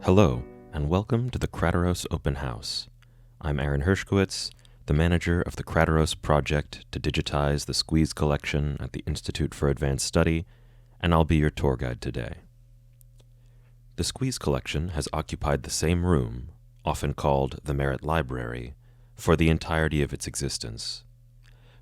Hello, and welcome to the Krateros Open House. I'm Aaron Hershkowitz, the manager of the Krateros project to digitize the Squeeze collection at the Institute for Advanced Study, and I'll be your tour guide today. The Squeeze collection has occupied the same room, often called the Merritt Library, for the entirety of its existence.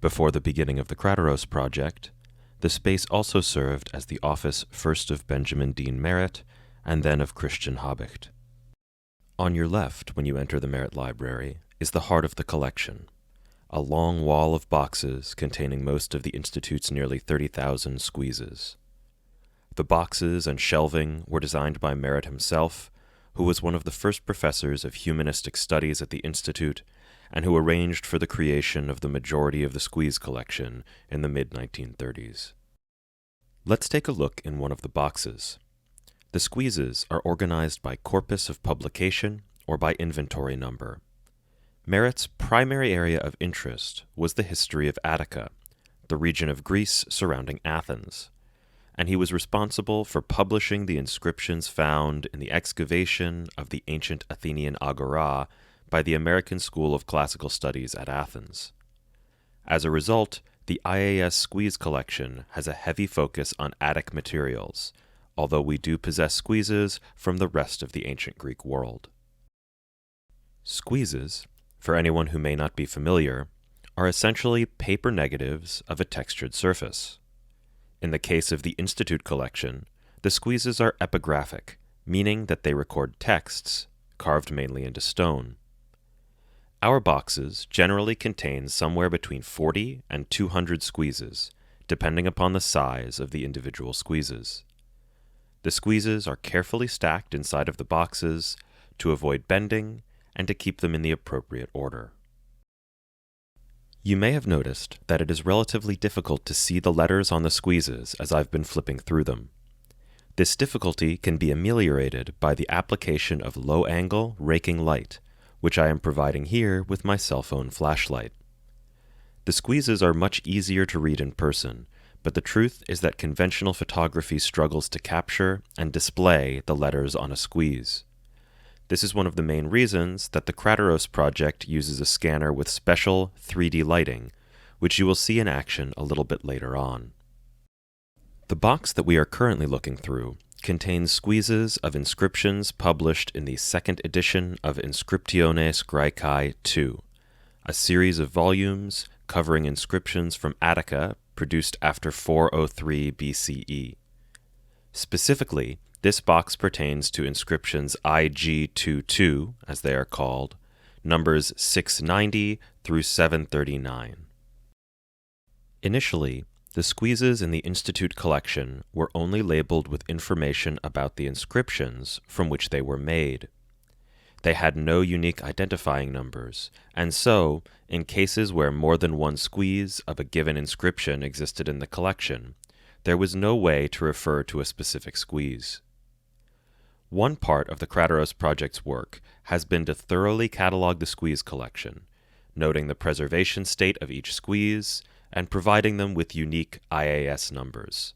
Before the beginning of the Krateros project, the space also served as the office first of Benjamin Dean Merritt and then of Christian Habicht. On your left, when you enter the Merritt Library, is the heart of the collection, a long wall of boxes containing most of the Institute's nearly 30,000 squeezes. The boxes and shelving were designed by Merritt himself, who was one of the first professors of humanistic studies at the Institute and who arranged for the creation of the majority of the squeeze collection in the mid-1930s. Let's take a look in one of the boxes. The squeezes are organized by corpus of publication or by inventory number. Merritt's primary area of interest was the history of Attica, the region of Greece surrounding Athens, and he was responsible for publishing the inscriptions found in the excavation of the ancient Athenian agora by the American School of Classical Studies at Athens. As a result, the IAS Squeeze collection has a heavy focus on Attic materials, although we do possess squeezes from the rest of the ancient Greek world. Squeezes, for anyone who may not be familiar, are essentially paper negatives of a textured surface. In the case of the Institute collection, the squeezes are epigraphic, meaning that they record texts, carved mainly into stone. Our boxes generally contain somewhere between 40 and 200 squeezes, depending upon the size of the individual squeezes. The squeezes are carefully stacked inside of the boxes to avoid bending and to keep them in the appropriate order. You may have noticed that it is relatively difficult to see the letters on the squeezes as I've been flipping through them. This difficulty can be ameliorated by the application of low-angle raking light, which I am providing here with my cell phone flashlight. The squeezes are much easier to read in person, but the truth is that conventional photography struggles to capture and display the letters on a squeeze. This is one of the main reasons that the Krateros project uses a scanner with special 3D lighting, which you will see in action a little bit later on. The box that we are currently looking through contains squeezes of inscriptions published in the second edition of Inscriptiones Graecae II, a series of volumes covering inscriptions from Attica produced after 403 BCE. Specifically, this box pertains to inscriptions IG-22, as they are called, numbers 690 through 739. Initially, the squeezes in the Institute collection were only labeled with information about the inscriptions from which they were made. They had no unique identifying numbers, and so, in cases where more than one squeeze of a given inscription existed in the collection, there was no way to refer to a specific squeeze. One part of the Krateros project's work has been to thoroughly catalog the squeeze collection, noting the preservation state of each squeeze, and providing them with unique IAS numbers.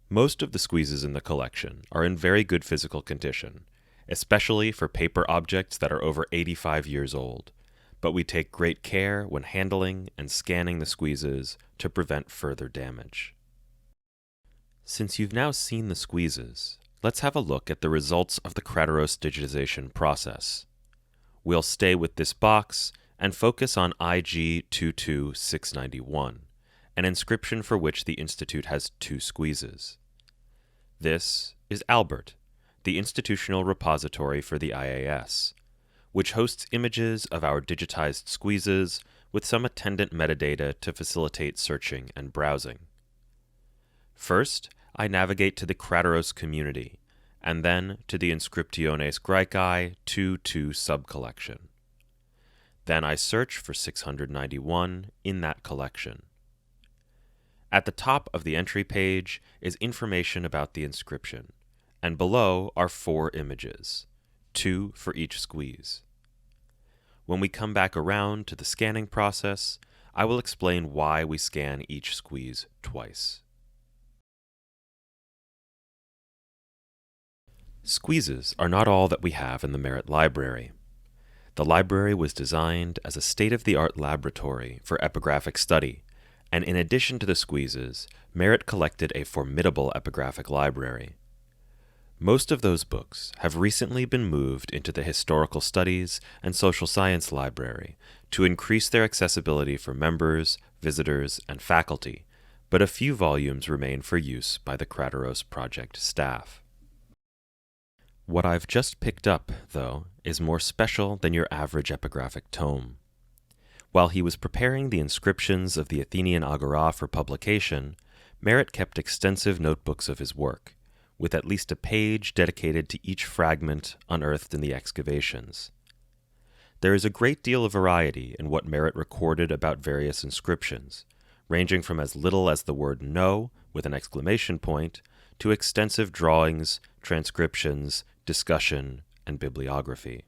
Most of the squeezes in the collection are in very good physical condition, especially for paper objects that are over 85 years old, but we take great care when handling and scanning the squeezes to prevent further damage. Since you've now seen the squeezes, let's have a look at the results of the Krateros digitization process. We'll stay with this box and focus on IG-22691, an inscription for which the Institute has 2 squeezes. This is Albert, the institutional repository for the IAS, which hosts images of our digitized squeezes with some attendant metadata to facilitate searching and browsing. First, I navigate to the Krateros community, and then to the Inscriptiones Graecae 2.2 subcollection. Then I search for 691 in that collection. At the top of the entry page is information about the inscription, and below are 4 images, 2 for each squeeze. When we come back around to the scanning process, I will explain why we scan each squeeze twice. Squeezes are not all that we have in the Merritt Library. The library was designed as a state-of-the-art laboratory for epigraphic study, and in addition to the squeezes, Merritt collected a formidable epigraphic library. Most of those books have recently been moved into the Historical Studies and Social Science Library to increase their accessibility for members, visitors, and faculty, but a few volumes remain for use by the Krateros project staff. What I've just picked up, though, is more special than your average epigraphic tome. While he was preparing the inscriptions of the Athenian Agora for publication, Merritt kept extensive notebooks of his work, with at least a page dedicated to each fragment unearthed in the excavations. There is a great deal of variety in what Merritt recorded about various inscriptions, ranging from as little as the word "no" with an exclamation point to extensive drawings, transcriptions, discussion, and bibliography.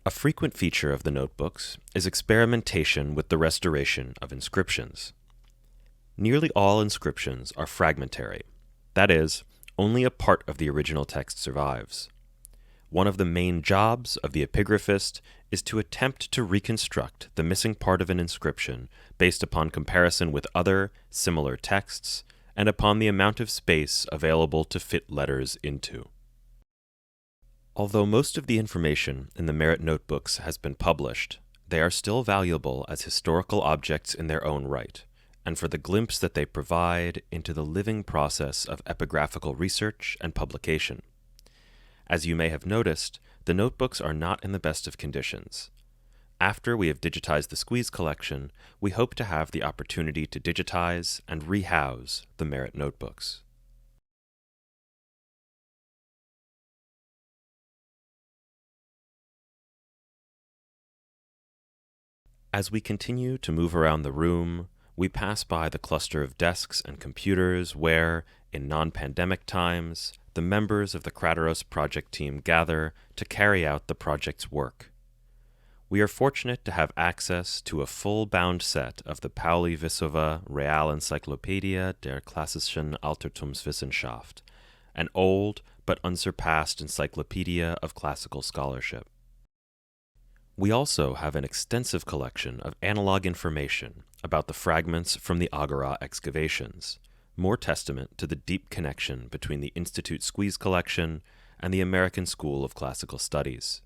A frequent feature of the notebooks is experimentation with the restoration of inscriptions. Nearly all inscriptions are fragmentary. That is, only a part of the original text survives. One of the main jobs of the epigraphist is to attempt to reconstruct the missing part of an inscription based upon comparison with other, similar texts, and upon the amount of space available to fit letters into. Although most of the information in the Merritt notebooks has been published, they are still valuable as historical objects in their own right, and for the glimpse that they provide into the living process of epigraphical research and publication. As you may have noticed, the notebooks are not in the best of conditions. After we have digitized the squeeze collection, we hope to have the opportunity to digitize and rehouse the Merritt notebooks. As we continue to move around the room, we pass by the cluster of desks and computers where, in non-pandemic times, the members of the Krateros project team gather to carry out the project's work. We are fortunate to have access to a full-bound set of the Pauli Vissova Realencyclopädie der klassischen Altertumswissenschaft, an old but unsurpassed encyclopedia of classical scholarship. We also have an extensive collection of analog information about the fragments from the Agora excavations, more testament to the deep connection between the Institute Squeeze collection and the American School of Classical Studies.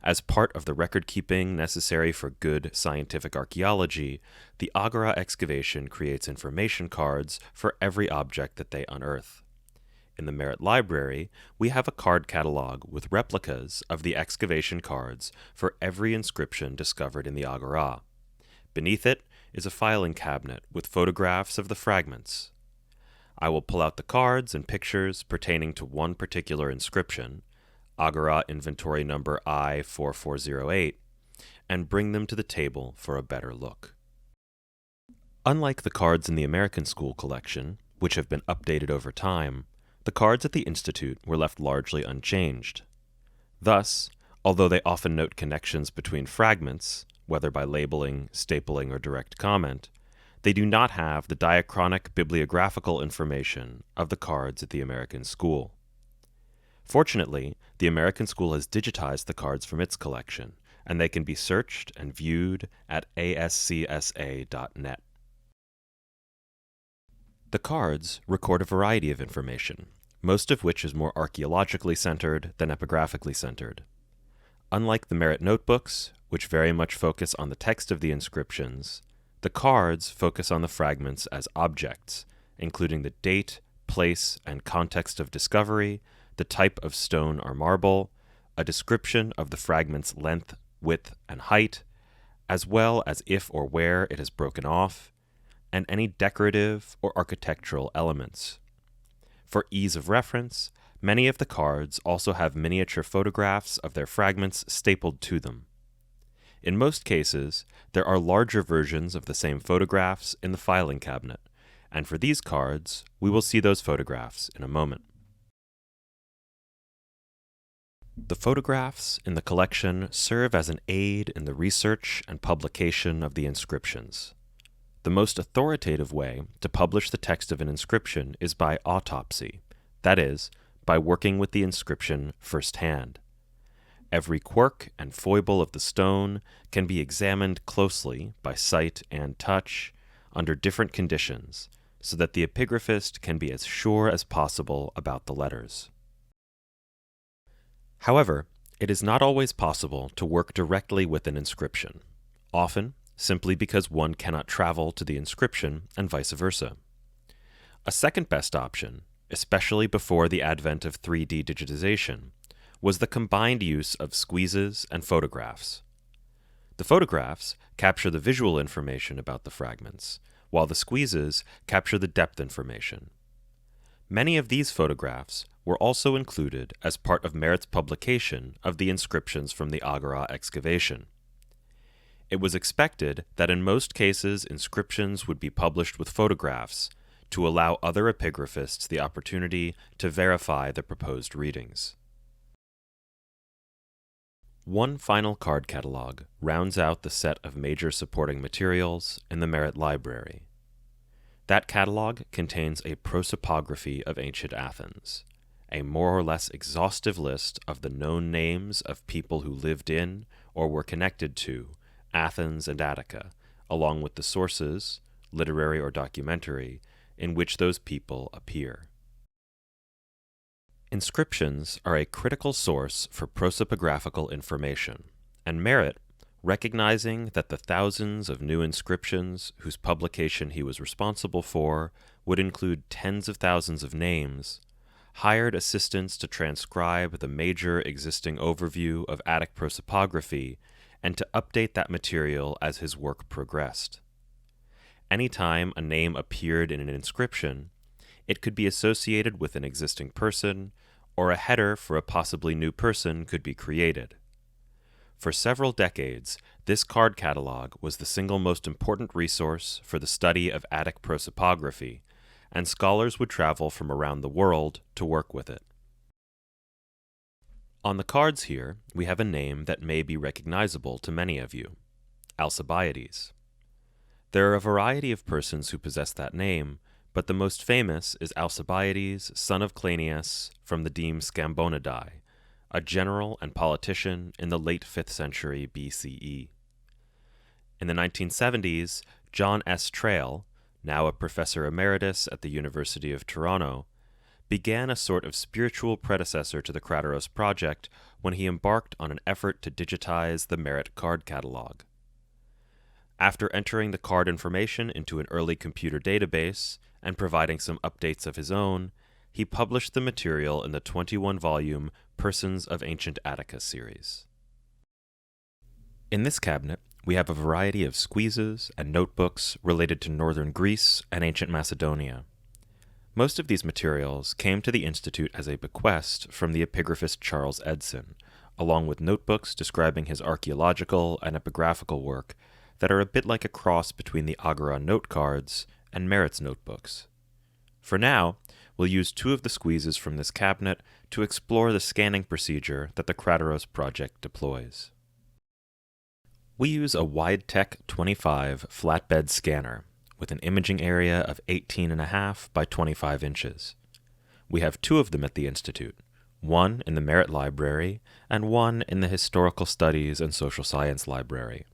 As part of the record-keeping necessary for good scientific archaeology, the Agora excavation creates information cards for every object that they unearth. In the Merritt Library, we have a card catalog with replicas of the excavation cards for every inscription discovered in the Agora. Beneath it is a filing cabinet with photographs of the fragments. I will pull out the cards and pictures pertaining to one particular inscription, Agora inventory number I4408, and bring them to the table for a better look. Unlike the cards in the American School collection, which have been updated over time, the cards at the Institute were left largely unchanged. Thus, although they often note connections between fragments, whether by labeling, stapling, or direct comment, they do not have the diachronic bibliographical information of the cards at the American School. Fortunately, the American School has digitized the cards from its collection, and they can be searched and viewed at ascsa.net. The cards record a variety of information, most of which is more archaeologically centered than epigraphically centered. Unlike the Merritt notebooks, which very much focus on the text of the inscriptions, the cards focus on the fragments as objects, including the date, place, and context of discovery, the type of stone or marble, a description of the fragment's length, width, and height, as well as if or where it has broken off, and any decorative or architectural elements. For ease of reference, many of the cards also have miniature photographs of their fragments stapled to them. In most cases, there are larger versions of the same photographs in the filing cabinet, and for these cards, we will see those photographs in a moment. The photographs in the collection serve as an aid in the research and publication of the inscriptions. The most authoritative way to publish the text of an inscription is by autopsy, that is, by working with the inscription firsthand. Every quirk and foible of the stone can be examined closely by sight and touch under different conditions, so that the epigraphist can be as sure as possible about the letters. However, it is not always possible to work directly with an inscription, often simply because one cannot travel to the inscription and vice versa. A second best option, especially before the advent of 3D digitization, was the combined use of squeezes and photographs. The photographs capture the visual information about the fragments, while the squeezes capture the depth information. Many of these photographs were also included as part of Merritt's publication of the inscriptions from the Agora excavation. It was expected that in most cases inscriptions would be published with photographs to allow other epigraphists the opportunity to verify the proposed readings. One final card catalog rounds out the set of major supporting materials in the Merritt Library. That catalog contains a prosopography of ancient Athens, a more or less exhaustive list of the known names of people who lived in or were connected to Athens and Attica, along with the sources, literary or documentary, in which those people appear. Inscriptions are a critical source for prosopographical information, and Merritt, recognizing that the thousands of new inscriptions whose publication he was responsible for would include tens of thousands of names, hired assistants to transcribe the major existing overview of Attic prosopography and to update that material as his work progressed. Anytime a name appeared in an inscription, it could be associated with an existing person, or a header for a possibly new person could be created. For several decades, this card catalog was the single most important resource for the study of Attic prosopography, and scholars would travel from around the world to work with it. On the cards here, we have a name that may be recognizable to many of you, Alcibiades. There are a variety of persons who possess that name, but the most famous is Alcibiades, son of Cleinias, from the deme Scambonidae, a general and politician in the late 5th century BCE. In the 1970s, John S. Trail, now a professor emeritus at the University of Toronto, began a sort of spiritual predecessor to the Krateros project when he embarked on an effort to digitize the Merritt card catalog. After entering the card information into an early computer database and providing some updates of his own, he published the material in the 21-volume Persons of Ancient Attica series. In this cabinet, we have a variety of squeezes and notebooks related to northern Greece and ancient Macedonia. Most of these materials came to the Institute as a bequest from the epigraphist Charles Edson, along with notebooks describing his archaeological and epigraphical work that are a bit like a cross between the Agora note cards and Merritt's notebooks. For now, we'll use two of the squeezes from this cabinet to explore the scanning procedure that the Krateros project deploys. We use a WideTech 25 flatbed scanner with an imaging area of 18.5 by 25 inches. We have two of them at the Institute, one in the Merritt Library and one in the Historical Studies and Social Science Library.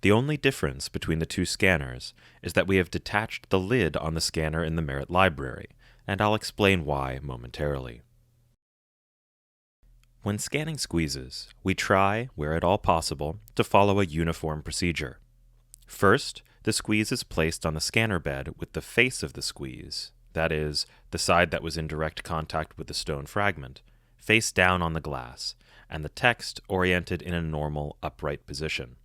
The only difference between the two scanners is that we have detached the lid on the scanner in the Merritt Library, and I'll explain why momentarily. When scanning squeezes, we try, where at all possible, to follow a uniform procedure. First, the squeeze is placed on the scanner bed with the face of the squeeze, that is, the side that was in direct contact with the stone fragment, face down on the glass, and the text oriented in a normal, upright position.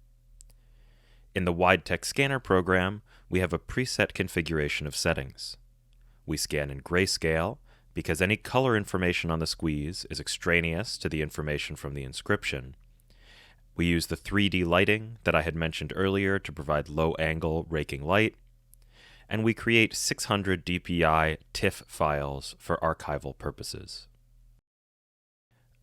In the WideTech scanner program, we have a preset configuration of settings. We scan in grayscale, because any color information on the squeeze is extraneous to the information from the inscription. We use the 3D lighting that I had mentioned earlier to provide low-angle raking light, and we create 600 dpi TIFF files for archival purposes.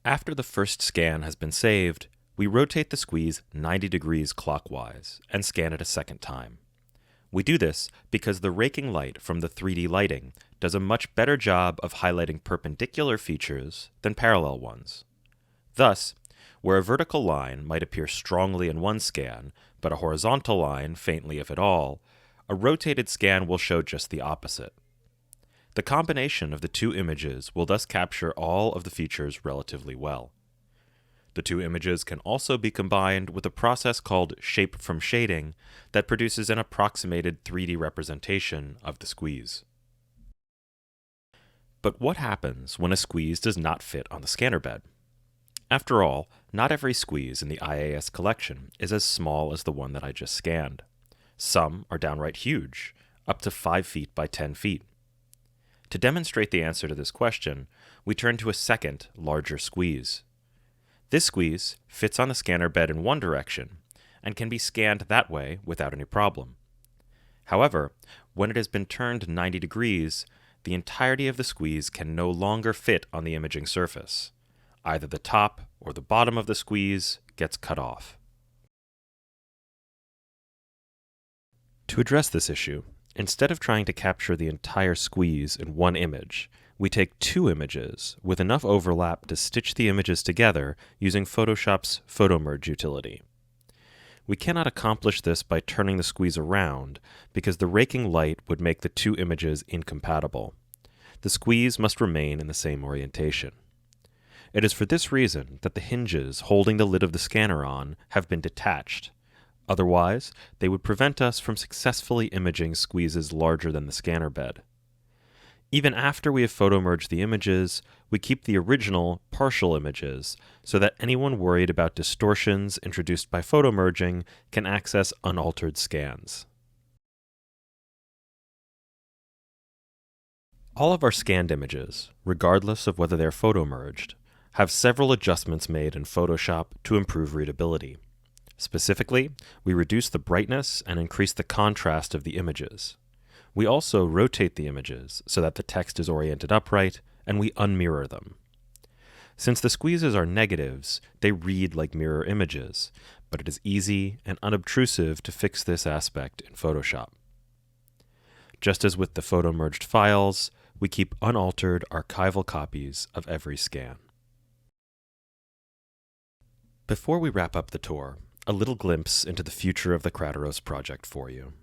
After the first scan has been saved, we rotate the squeeze 90 degrees clockwise and scan it a second time. We do this because the raking light from the 3D lighting does a much better job of highlighting perpendicular features than parallel ones. Thus, where a vertical line might appear strongly in one scan, but a horizontal line faintly if at all, a rotated scan will show just the opposite. The combination of the two images will thus capture all of the features relatively well. The two images can also be combined with a process called shape from shading that produces an approximated 3D representation of the squeeze. But what happens when a squeeze does not fit on the scanner bed? After all, not every squeeze in the IAS collection is as small as the one that I just scanned. Some are downright huge, up to 5 feet by 10 feet. To demonstrate the answer to this question, we turn to a second, larger squeeze. This squeeze fits on the scanner bed in one direction and can be scanned that way without any problem. However, when it has been turned 90 degrees, the entirety of the squeeze can no longer fit on the imaging surface. Either the top or the bottom of the squeeze gets cut off. To address this issue, instead of trying to capture the entire squeeze in one image, we take two images with enough overlap to stitch the images together using Photoshop's Photomerge utility. We cannot accomplish this by turning the squeeze around because the raking light would make the two images incompatible. The squeeze must remain in the same orientation. It is for this reason that the hinges holding the lid of the scanner on have been detached. Otherwise, they would prevent us from successfully imaging squeezes larger than the scanner bed. Even after we have photomerged the images, we keep the original partial images so that anyone worried about distortions introduced by photomerging can access unaltered scans. All of our scanned images, regardless of whether they're photomerged, have several adjustments made in Photoshop to improve readability. Specifically, we reduce the brightness and increase the contrast of the images. We also rotate the images so that the text is oriented upright, and we unmirror them. Since the squeezes are negatives, they read like mirror images, but it is easy and unobtrusive to fix this aspect in Photoshop. Just as with the photo-merged files, we keep unaltered archival copies of every scan. Before we wrap up the tour, a little glimpse into the future of the Krateros project for you.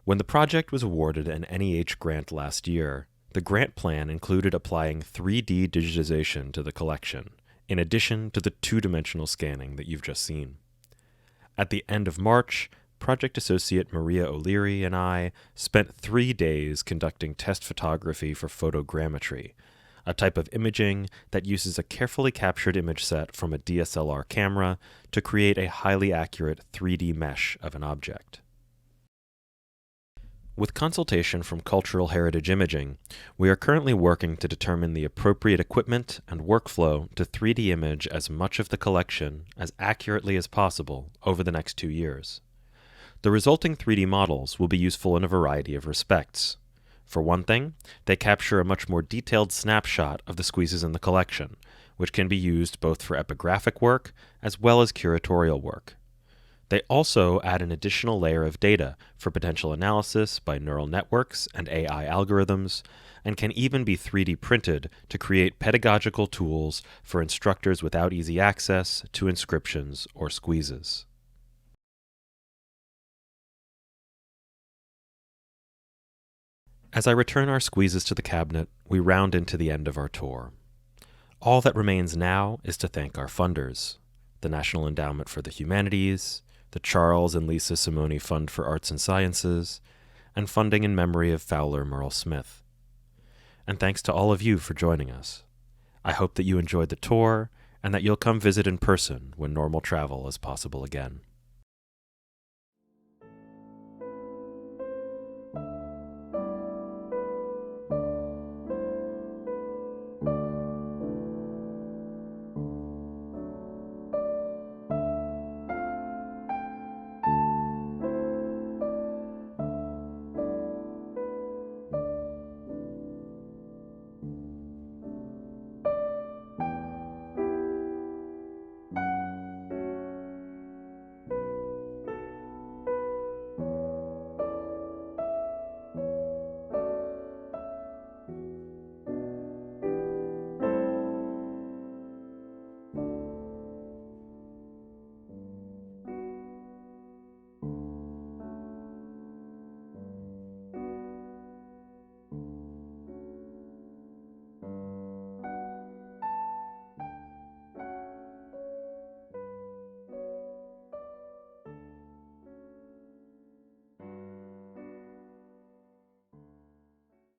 When the project was awarded an NEH grant last year, the grant plan included applying 3D digitization to the collection, in addition to the two-dimensional scanning that you've just seen. At the end of March, project associate Maria O'Leary and I spent 3 days conducting test photography for photogrammetry, a type of imaging that uses a carefully captured image set from a DSLR camera to create a highly accurate 3D mesh of an object. With consultation from Cultural Heritage Imaging, we are currently working to determine the appropriate equipment and workflow to 3D image as much of the collection as accurately as possible over the next 2 years. The resulting 3D models will be useful in a variety of respects. For one thing, they capture a much more detailed snapshot of the squeezes in the collection, which can be used both for epigraphic work as well as curatorial work. They also add an additional layer of data for potential analysis by neural networks and AI algorithms, and can even be 3D printed to create pedagogical tools for instructors without easy access to inscriptions or squeezes. As I return our squeezes to the cabinet, we round into the end of our tour. All that remains now is to thank our funders, the National Endowment for the Humanities, the Charles and Lisa Simone Fund for Arts and Sciences, and funding in memory of Fowler Merle Smith. And thanks to all of you for joining us. I hope that you enjoyed the tour and that you'll come visit in person when normal travel is possible again.